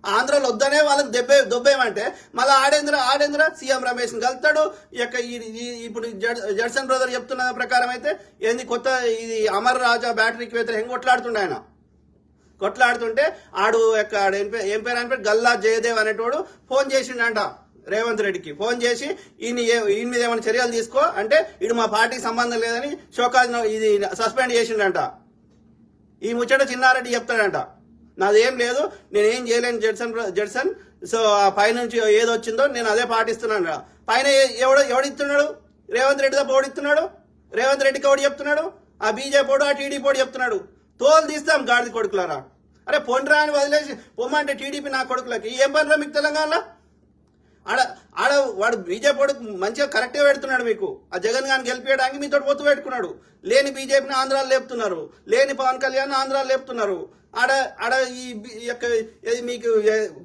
ఆంధ్రలో వద్దనే వాళ్ళకి దొబ్బేయమంటే మళ్ళీ ఆడేంద్ర సీఎం రమేష్ని కలుతాడు. ఇప్పుడు జడ్సన్ బ్రదర్ చెప్తున్న ప్రకారం అయితే ఏంది కొత్త ఇది అమర్ రాజా బ్యాటరీకి వ్యతిరేకంగా కొట్లాడుతుండే ఆయన. కొట్లాడుతుంటే ఏం పేరు అని గల్లా జయదేవ్ అనేటోడు ఫోన్ చేసిండంట రేవంత్ రెడ్డికి. ఫోన్ చేసి ఈయన మీద ఏమైనా చర్యలు తీసుకో అంటే ఇడు మా పార్టీకి సంబంధం లేదని షోకాజ్ ఇది సస్పెండ్ చేసిండంట. ఈ ముచ్చట చిన్నారెడ్డి చెప్తాడంట, నాదేం లేదు, నేనేం చేయలేను జడ్సన్ సో ఆ పైనుంచి ఏదో వచ్చిందో నేను అదే పాటిస్తున్నాను. పైన ఎవడిస్తున్నాడు? రేవంత్ రెడ్డి తప్ప ఓడిస్తున్నాడు. రేవంత్ రెడ్డికి ఎవడు చెప్తున్నాడు? ఆ బీజేపీ ఆ టీడీపీ ఓడి చెప్తున్నాడు. తోలు తీస్తాం గాడిది కొడుకులారా. అరే పొండ్రా అని వదిలేసి పొమ్మంటే టీడీపీ నా కొడుకులకి ఏం పనిరా మీకు తెలంగాణలో? ఆడ వాడు బీజేపీ మంచిగా కరెక్ట్గా పెడుతున్నాడు మీకు. ఆ జగన్ గారిని గెలిపించడానికి మీతో పొత్తు పెట్టుకున్నాడు. లేని బీజేపీని ఆంధ్రాలో లేపుతున్నారు, లేని పవన్ కళ్యాణ్ ఆంధ్రాలో లేపుతున్నారు. ఆడ మీకు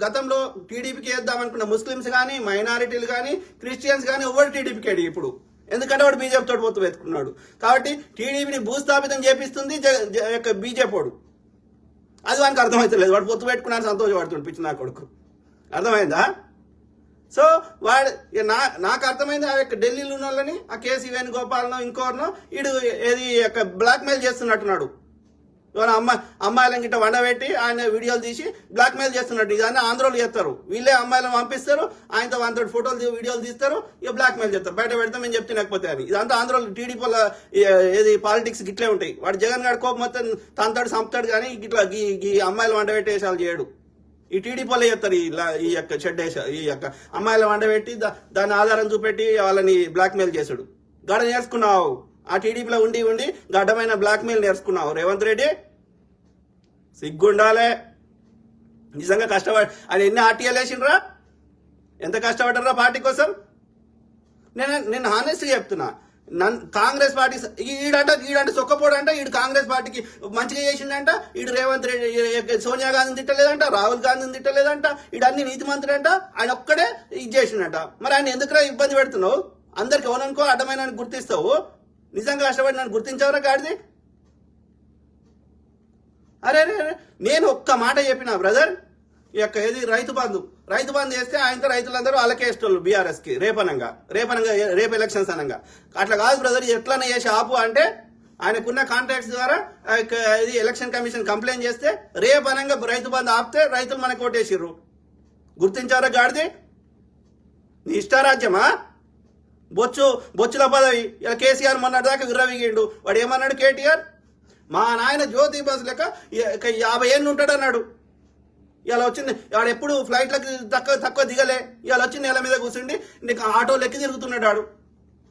గతంలో టీడీపీకి వేద్దామనుకున్న ముస్లిమ్స్ కానీ మైనారిటీలు కానీ క్రిస్టియన్స్ కానీ ఎవరు టీడీపీకి అడిగి ఇప్పుడు, ఎందుకంటే వాడు బీజేపీతో పొత్తు పెట్టుకున్నాడు. కాబట్టి టీడీపీని భూస్థాపితం చేపిస్తుంది బీజేపీ. అది వానికి అర్థమవుతలేదు. వాడు పొత్తు పెట్టుకున్నాడు, సంతోషపడుతుంది పిచ్చి నా కొడుకు. అర్థమైందా? సో వాడు నాకు అర్థమైంది. ఆ యొక్క ఢిల్లీలో ఉన్న వాళ్ళని ఆ కేసీ వేణుగోపాల్నో ఇంకోరినో వీడు ఏది బ్లాక్మెయిల్ చేస్తున్నట్టున్నాడు. అమ్మాయిలను గిట్ట వండబెట్టి ఆయన వీడియోలు తీసి బ్లాక్మెయిల్ చేస్తున్నట్టు. ఇదన్నీ ఆంధ్రోలు చేస్తారు. వీళ్ళే అమ్మాయిలను పంపిస్తారు, ఆయనతో వంతటి ఫోటోలు వీడియోలు తీస్తారు, ఇక బ్లాక్మెయిల్ చేస్తారు. బయట పెడతాం మేము చెప్తే అని. ఇదంతా ఆంధ్రోలు టీడీపీ ఏది పాలిటిక్స్ గిట్లే ఉంటాయి. వాడు జగన్ గారి కోపం మొత్తం తంతాడు సంపుతాడు, కానీ ఇట్లా ఈ అమ్మాయిలు వండబెట్టి వేషాలు చేయడు. ఈ టీడీపీలో చేస్తారు ఈ యొక్క చెడ్డేష ఈ యొక్క అమ్మాయిల వండబెట్టి దాని ఆధారం చూపెట్టి వాళ్ళని బ్లాక్మెయిల్ చేశాడు. గడ నేర్చుకున్నావు. ఆ టీడీపీలో ఉండి గడ్డమైన బ్లాక్మెయిల్ నేర్చుకున్నావు రేవంత్ రెడ్డి. సిగ్గుండాలే నిజంగా. కష్టపడి ఆయన ఎన్ని ఆర్టీఎల్ వేసిండ్రా, ఎంత కష్టపడ్డరా పార్టీ కోసం. నేను హానెస్ట్గా చెప్తున్నా. కాంగ్రెస్ పార్టీ ఈడంటే సొక్కపోడంట, ఈడు కాంగ్రెస్ పార్టీకి మంచిగా చేసిండంట, ఈడు రేవంత్ రెడ్డి సోనియా గాంధీని తిట్టలేదంట, రాహుల్ గాంధీని తిట్టలేదంట, ఈడు అన్ని నీతి మంత్రి అంట, ఆయన ఒక్కడే ఇది చేసిండంట. మరి ఆయన ఎందుకు ఇబ్బంది పెడుతున్నావు? అందరికి ఎవరనుకో అడ్డమైన గుర్తిస్తావు. నిజంగా కష్టపడి నన్ను గుర్తించవరా గాడిది? అరే నేను ఒక్క మాట చెప్పిన బ్రదర్, ఈ యొక్క ఏది రైతు బంధు వేస్తే ఆయనతో రైతులందరూ వాళ్ళకేసేటోళ్ళు బీఆర్ఎస్కి రేపనంగా రేపు ఎలక్షన్స్ అనంగా. అట్లా కాదు బ్రదర్, ఎట్లనే చేసి ఆపు అంటే ఆయనకున్న కాంట్రాక్ట్స్ ద్వారా ఇది ఎలక్షన్ కమిషన్ కంప్లైంట్ చేస్తే రేపనంగా రైతు బంధు ఆపితే రైతులు మనకు ఓటేసిర్రు. గుర్తించారా గాడిది? నీ ఇష్టారాజ్యమా? బొచ్చుల పదవి. ఇలా కేసీఆర్ మొన్నటి దాకా విర్రవీగిండు. వాడు ఏమన్నాడు? కేటీఆర్ మా నాయన జ్యోతి బస్ లెక్క 50 ఏళ్ళు ఉంటాడన్నాడు. ఇలా వచ్చింది వాడు ఎప్పుడు ఫ్లైట్లకు తక్కువ దిగలే. ఇవాళ వచ్చి నేల మీద కూర్చుండి నీకు ఆటోలు ఎక్కి తిరుగుతున్నాడు.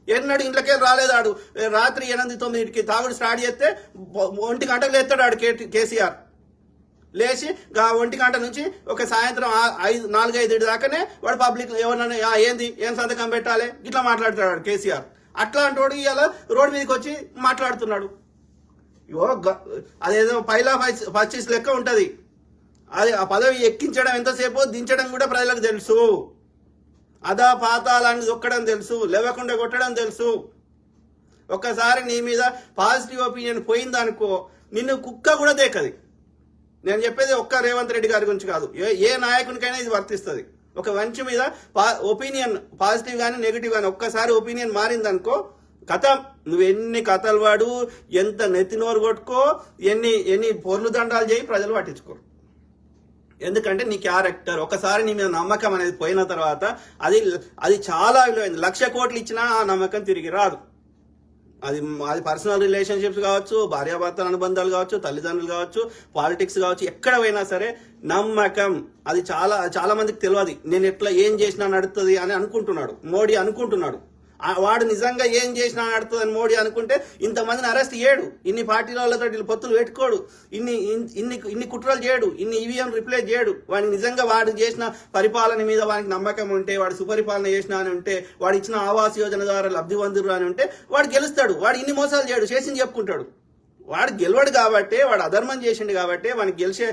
ఎన్నడు ఇంట్లోకే రాలేదాడు. రాత్రి 8-9కి తాగుడు స్టార్ట్ చేస్తే 1 గంటకు లేస్తాడు కేసీఆర్. లేచి 1 గంట నుంచి ఒక సాయంత్రం 4-5 దాకానే వాడు పబ్లిక్ ఎవరన్నా ఏం సంతకం పెట్టాలి ఇట్లా మాట్లాడుతున్నాడు కేసీఆర్. అట్లాంటి వాడు ఇవాళ రోడ్డు మీదకి వచ్చి మాట్లాడుతున్నాడు. అదేదో పైలా పర్చేస్ లెక్క ఉంటది. అది ఆ పదవి ఎక్కించడం ఎంతసేపు, దించడం కూడా ప్రజలకు తెలుసు. అదా పాతాళాన్ని దొక్కడం తెలుసు, లేవకుండా కొట్టడం తెలుసు. ఒక్కసారి నీ మీద పాజిటివ్ ఒపీనియన్ పోయిందనుకో, నిన్ను కుక్క కూడా దేకది. నేను చెప్పేది ఒక్క రేవంత్ రెడ్డి గారి గురించి కాదు, ఏ నాయకునికైనా ఇది వర్తిస్తుంది. ఒక మంచి మీద ఒపీనియన్ పాజిటివ్ కానీ నెగిటివ్ కానీ ఒక్కసారి ఒపీనియన్ మారిందనుకో కథం. నువ్వు ఎన్ని కథలు వాడు, ఎంత నెత్తినోరు కొట్టుకో, ఎన్ని పొర్లు దండాలు చేయి, ప్రజలు పట్టించుకోరు. ఎందుకంటే నీ క్యారెక్టర్ ఒకసారి నీ మీద నమ్మకం అనేది పోయిన తర్వాత అది చాలా విలువైంది. 1,00,000 కోట్లు ఇచ్చినా ఆ నమ్మకం తిరిగి రాదు. అది పర్సనల్ రిలేషన్షిప్స్ కావచ్చు, భార్యాభర్తల అనుబంధాలు కావచ్చు, తల్లిదండ్రులు కావచ్చు, పాలిటిక్స్ కావచ్చు, ఎక్కడ పోయినా సరే నమ్మకం అది చాలా మందికి తెలియదు. నేను ఎట్లా ఏం చేసినా నడుస్తుంది అని అనుకుంటున్నాడు మోడీ. అనుకుంటున్నాడు వాడు నిజంగా ఏం చేసినా నడుతుందని మోడీ అనుకుంటే ఇంతమందిని అరెస్ట్ చేయడు, ఇన్ని పార్టీలతో పొత్తులు పెట్టుకోడు, ఇన్ని కుట్రలు చేయడు, ఇన్ని ఈవీఎం రిప్లేస్ చేయడు. వాడిని నిజంగా వాడు చేసిన పరిపాలన మీద వాడికి నమ్మకం ఉంటే, వాడు సుపరిపాలన చేసిన అని ఉంటే, వాడు ఇచ్చిన ఆవాస్ యోజన ద్వారా లబ్ధి పొందురు అని ఉంటే వాడు గెలుస్తాడు. వాడు ఇన్ని మోసాలు చేయడు, చేసింది చెప్పుకుంటాడు. వాడు గెలవడు కాబట్టి, వాడు అధర్మం చేసిండు కాబట్టి వాడికి గెలిచే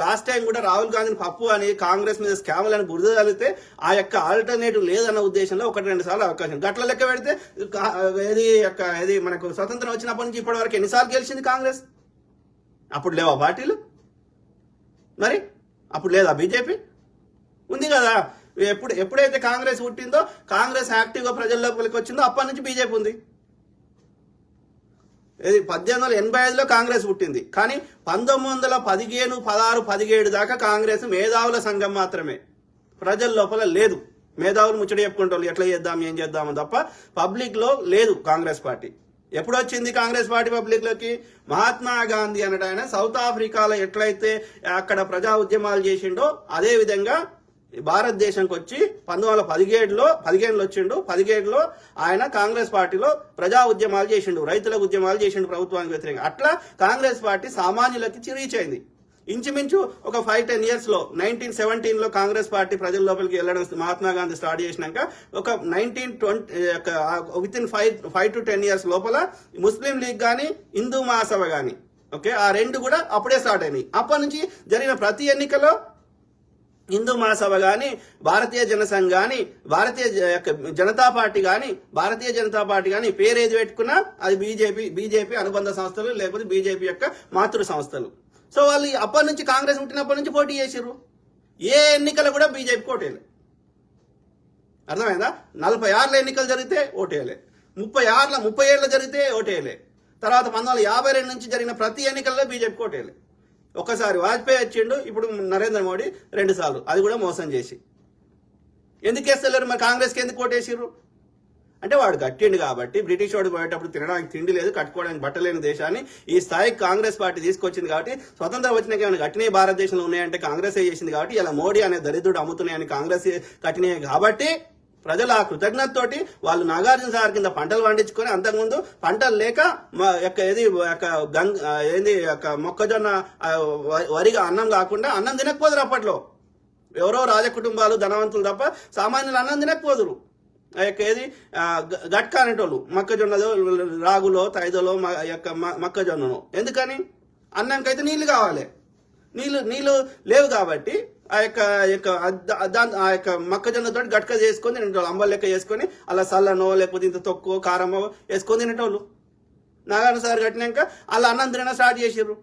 లాస్ట్ టైం కూడా రాహుల్ గాంధీని పప్పు అని కాంగ్రెస్ మీద స్కాములు అని బురద కలిగితే ఆ యొక్క ఆల్టర్నేటివ్ లేదన్న ఉద్దేశంలో 1-2 సార్లు అవకాశం గట్ల లెక్క పెడితే ఇది మనకు స్వతంత్రం వచ్చినప్పటి నుంచి ఇప్పటి వరకు ఎన్నిసార్లు గెలిచింది కాంగ్రెస్? అప్పుడు లేవా పార్టీలు? మరి అప్పుడు లేదా బీజేపీ? ఉంది కదా. ఎప్పుడైతే కాంగ్రెస్ పుట్టిందో, కాంగ్రెస్ యాక్టివ్గా ప్రజల్లోకి వచ్చిందో అప్పటి నుంచి బీజేపీ ఉంది. ఇది 1885లో కాంగ్రెస్ పుట్టింది, కానీ 1915, 16, 17 దాకా కాంగ్రెస్ మేధావుల సంఘం మాత్రమే, ప్రజల లోపల లేదు. మేధావులు ముచ్చట చెప్పుకుంటారు ఎట్లా చేద్దాం ఏం చేద్దామని తప్ప పబ్లిక్లో లేదు కాంగ్రెస్ పార్టీ. ఎప్పుడు వచ్చింది కాంగ్రెస్ పార్టీ పబ్లిక్లోకి? మహాత్మా గాంధీ అన్నట్టు ఆయన సౌత్ ఆఫ్రికాలో ఎట్లయితే అక్కడ ప్రజా ఉద్యమాలు చేసిండో అదే విధంగా భారతదేశంకి వచ్చి 1915లో వచ్చిండు. 17లో ఆయన కాంగ్రెస్ పార్టీలో ప్రజా ఉద్యమాలు చేసిండు, రైతుల ఉద్యమాలు చేసిండు ప్రభుత్వానికి వ్యతిరేకంగా. అట్లా కాంగ్రెస్ పార్టీ సామాన్యులకి రీచ్ అయింది. ఇంచుమించు ఒక 5-10 ఇయర్స్లో 1917లో కాంగ్రెస్ పార్టీ ప్రజల లోపలికి వెళ్ళడం మహాత్మా గాంధీ స్టార్ట్ చేసినాక ఒక 1920 విత్ ఇన్ 5 to 10 ఇయర్స్ లోపల ముస్లిం లీగ్ కానీ హిందూ మహాసభ కానీ ఓకే ఆ రెండు కూడా అప్పుడే స్టార్ట్ అయినాయి. అప్పటి నుంచి జరిగిన ప్రతి ఎన్నికలో హిందూ మహాసభ కానీ, భారతీయ జనసంఘ్ కానీ, భారతీయ జనతా పార్టీ కానీ పేరు ఏది పెట్టుకున్నా అది బీజేపీ అనుబంధ సంస్థలు, లేకపోతే బీజేపీ యొక్క మాతృ సంస్థలు. సో వాళ్ళు అప్పటి నుంచి కాంగ్రెస్ పుట్టినప్పటి నుంచి పోటీ చేసారు. ఏ ఎన్నికలు కూడా బీజేపీ ఓటేయలే. అర్థమైందా? 46లో ఎన్నికలు జరిగితే ఓటేయలే, 30 ఏళ్ళు జరిగితే ఓటేయలే. తర్వాత 1952 నుంచి జరిగిన ప్రతి ఎన్నికల్లో బీజేపీ ఓటేయలే. ఒకసారి వాజ్పేయి వచ్చిండు, ఇప్పుడు నరేంద్ర మోడీ 2 సార్లు, అది కూడా మోసం చేసి. ఎందుకు వేస్తలేరు మరి? కాంగ్రెస్కి ఎందుకు ఓటేసిర్రు అంటే వాడు కట్టిండు కాబట్టి. బ్రిటిష్ వాడు పోయేటప్పుడు తినడానికి తిండి లేదు, కట్టుకోవడానికి బట్టలేని దేశాన్ని ఈ స్థాయికి కాంగ్రెస్ పార్టీ తీసుకొచ్చింది కాబట్టి, స్వతంత్రం వచ్చినాక ఏమైనా కట్టినవి భారతదేశంలో ఉన్నాయంటే కాంగ్రెస్ చేసింది కాబట్టి, ఇలా మోడీ అనే దరిద్రుడు అమ్ముతున్నాయని కాంగ్రెస్ కట్టినాయి కాబట్టి ప్రజలు ఆ కృతజ్ఞతతోటి వాళ్ళు నాగార్జున సాగర్ కింద పంటలు పండించుకొని, అంతకుముందు పంటలు లేక మొక్కజొన్న వరిగా అన్నం కాకుండా అన్నం తినకపోదురు. అప్పట్లో ఎవరో రాజకుటుంబాలు ధనవంతులు తప్ప సామాన్యులు అన్నం తినకపోదురు. ఏది గట్కా అనేటోళ్ళు మొక్కజొన్నదో రాగులో తైదలో మొక్కజొన్నను. ఎందుకని? అన్నంకైతే నీళ్లు కావాలి, నీళ్లు లేవు కాబట్టి ఆ యొక్క మొక్కజొన్నతో గట్క చేసుకొని తినేటోళ్ళు, అంబల్ లెక్క చేసుకొని అలా సల్లనో లేకపోతే ఇంత తొక్కో కారమో వేసుకొని తినేటోళ్ళు. నాగార్జున సాగర్ కట్టినాక అలా అన్నం తినడం స్టార్ట్ చేసారు.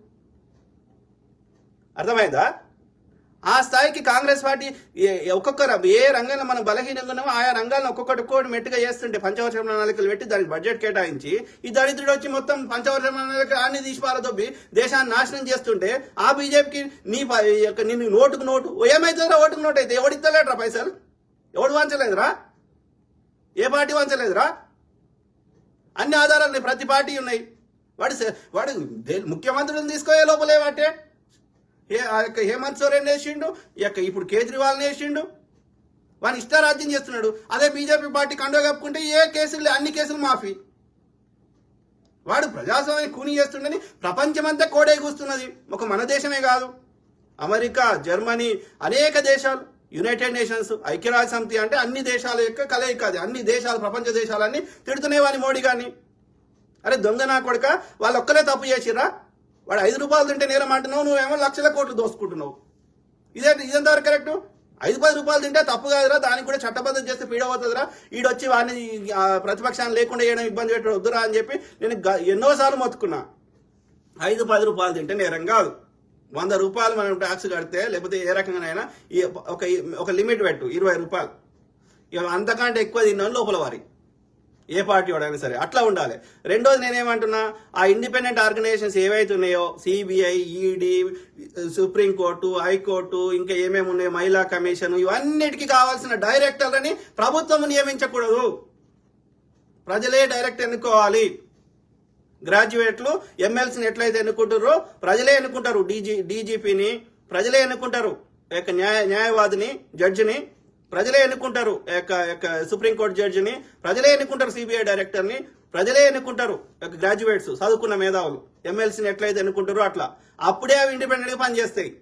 అర్థమైందా? ఆ స్థాయికి కాంగ్రెస్ పార్టీ ఏ రంగంలో మనం బలహీనంగా ఉన్నామో ఆయా రంగాలను ఒక్కొక్కటి మెట్టుగా చేస్తుంటే పంచవర్ష ప్రణాళికలు పెట్టి దానికి బడ్జెట్ కేటాయించి ఈ దరిద్రుడు వచ్చి మొత్తం పంచవర్ష ప్రణాళిక అన్ని తీసి పారదొబ్బి దేశాన్ని నాశనం చేస్తుంటే ఆ బీజేపీకి నిన్ను నోటు ఏమైతుందిరా? ఓటుకు నోటు అయితే ఎవడిస్తలేట్రా పైసలు? ఎవడు వంచలేదురా? ఏ పార్టీ వంచలేదురా? అన్ని ఆధారాలు ప్రతి పార్టీ ఉన్నాయి. వాడు ముఖ్యమంత్రులను తీసుకోయే లోపలే వాటే హేమంత్ సోరెన్ వేసిండు, ఇప్పుడు కేజ్రీవాల్ని వేసిండు. వాడిని ఇష్టారాజ్యం చేస్తున్నాడు. అదే బీజేపీ పార్టీ కండో కప్పుకుంటే అన్ని కేసులు మాఫీ. వాడు ప్రజాస్వామ్యం కూని చేస్తుండని ప్రపంచమంతా కోడే కూస్తున్నది. ఒక మన దేశమే కాదు, అమెరికా, జర్మనీ, అనేక దేశాలు, యునైటెడ్ నేషన్స్, ఐక్యరాజ్య సమితి అంటే అన్ని దేశాల యొక్క కలయిక. అది అన్ని దేశాలు, ప్రపంచ దేశాలన్నీ తిడుతున్నాయి వాని మోడీ గారిని. అరే దొంగ నా కొడుక, వాళ్ళు ఒక్కలే తప్పు చేసిర్రా? వాడు 5 రూపాయలు తింటే నేరం అంటున్నావు, నువ్వేమో లక్షల కోట్లు దోసుకుంటున్నావు. ఇదెంతవరకు కరెక్ట్? 5-10 రూపాయలు తింటే తప్పు కాదురా, దానికి కూడా చట్టబద్ధం చేస్తే పీడవుతుందిరా. ఈడొచ్చి వాడిని ప్రతిపక్షాన్ని లేకుండా చేయడం ఇబ్బంది పెట్టడం వద్దురా అని చెప్పి నేను ఎన్నోసార్లు మొత్తుకున్నా. 5-10 రూపాయలు తింటే నేరం కాదు. 100 రూపాయలు మనం ట్యాక్స్ కడితే, లేకపోతే ఏ రకంగానైనా ఒక లిమిట్ పెట్టు, 20 రూపాయలు. ఇక అంతకంటే ఎక్కువ తిన్నాను లోపల వారి ఏ పార్టీ వాడైనా సరే అట్లా ఉండాలి. రెండోది నేనేమంటున్నా, ఆ ఇండిపెండెంట్ ఆర్గనైజేషన్స్ ఏవైతే ఉన్నాయో, సిబిఐ, ఈడీ, సుప్రీంకోర్టు, హైకోర్టు, ఇంకా ఏమేమి ఉన్నాయో, మహిళా కమిషన్, ఇవన్నిటికీ కావాల్సిన డైరెక్టర్లని ప్రభుత్వం నియమించకూడదు. ప్రజలే డైరెక్ట్ ఎన్నుకోవాలి. గ్రాడ్యుయేట్లు ఎమ్మెల్సీని ఎట్లయితే ఎన్నుకుంటారో ప్రజలే ఎన్నుకుంటారు. డీజీపీని ప్రజలే ఎన్నుకుంటారు. న్యాయవాదిని, జడ్జిని ప్రజలే ఎన్నుకుంటారు. సుప్రీంకోర్టు జడ్జిని ప్రజలే ఎన్నుకుంటారు. సిబిఐ డైరెక్టర్ని ప్రజలే ఎన్నుకుంటారు. గ్రాడ్యుయేట్స్, చదువుకున్న మేధావులు ఎమ్మెల్సీని ఎట్లయితే ఎన్నుకుంటారో అట్లా. అప్పుడే అవి ఇండిపెండెంట్గా పనిచేస్తాయి.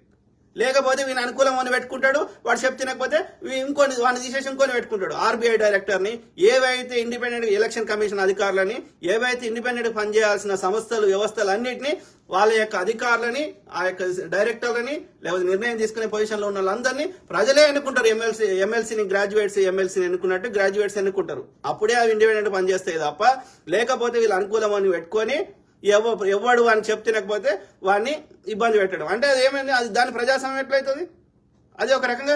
లేకపోతే వీని అనుకూలం అని పెట్టుకుంటాడు, వాడు చెప్తినకపోతే వాడిని తీసేసి ఇంకొని పెట్టుకుంటాడు. ఆర్బీఐ డైరెక్టర్ని, ఏవైతే ఇండిపెండెంట్ ఎలక్షన్ కమిషన్ అధికారులని, ఏవైతే ఇండిపెండెంట్ పనిచేయాల్సిన సంస్థలు, వ్యవస్థలు అన్నింటినీ వాళ్ళ యొక్క అధికారులని, ఆ యొక్క డైరెక్టర్లని, లేకపోతే నిర్ణయం తీసుకునే పొజిషన్లో ఉన్న వాళ్ళందరినీ ప్రజలే ఎన్నుకుంటారు. ఎమ్మెల్సీని ఎమ్మెల్సీని ఎన్నుకున్నట్టు గ్రాడ్యుయేట్స్ ఎన్నుకుంటారు. అప్పుడే అవి ఇండిపెండెంట్ పనిచేస్తాయి తప్ప, లేకపోతే వీళ్ళు అనుకూలం అని పెట్టుకొని ఎవడు అని చెప్తినకపోతే వాడిని ఇబ్బంది పెట్టడం అంటే అది ఏమైంది? అది దాని ప్రజాస్వామ్యం ఎట్లయితుంది? అది ఒక రకంగా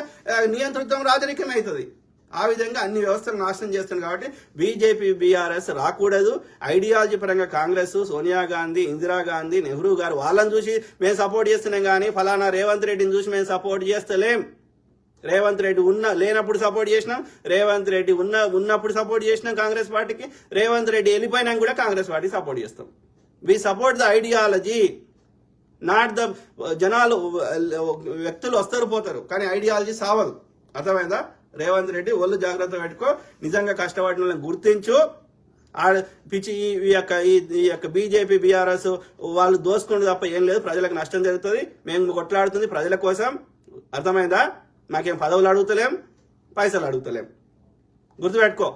నియంతృత్వం రాజరికమే అవుతుంది. ఆ విధంగా అన్ని వ్యవస్థలు నాశనం చేస్తుంది. కాబట్టి బీజేపీ బీఆర్ఎస్ రాకూడదు. ఐడియాలజీ పరంగా కాంగ్రెస్, సోనియా గాంధీ, ఇందిరాగాంధీ, నెహ్రూ గారు వాళ్ళని చూసి మేము సపోర్ట్ చేస్తున్నాం కానీ ఫలానా రేవంత్ రెడ్డిని చూసి మేము సపోర్ట్ చేస్తలేం. రేవంత్ రెడ్డి లేనప్పుడు సపోర్ట్ చేసినాం, రేవంత్ రెడ్డి ఉన్నప్పుడు సపోర్ట్ చేసినాం కాంగ్రెస్ పార్టీకి, రేవంత్ రెడ్డి వెళ్ళిపోయినా కూడా కాంగ్రెస్ పార్టీ సపోర్ట్ చేస్తాం. We support the ideology, not the జనాలు. వ్యక్తులు వస్తారు పోతారు కానీ ఐడియాలజీ సావదు. అర్థమైందా? రేవంత్ రెడ్డి ఒళ్ళు జాగ్రత్త పెట్టుకో, నిజంగా కష్టపడిన వాళ్ళని గుర్తించు. పిచ్చి ఈ యొక్క బీజేపీ బీఆర్ఎస్ వాళ్ళు దోసుకుంటే తప్ప ఏం లేదు. ప్రజలకు నష్టం జరుగుతుంది. మేము కొట్లాడుతుంది ప్రజల కోసం. అర్థమైందా? మాకేం పదవులు అడుగుతలేం, పైసలు అడుగుతలేం. గుర్తుపెట్టుకో.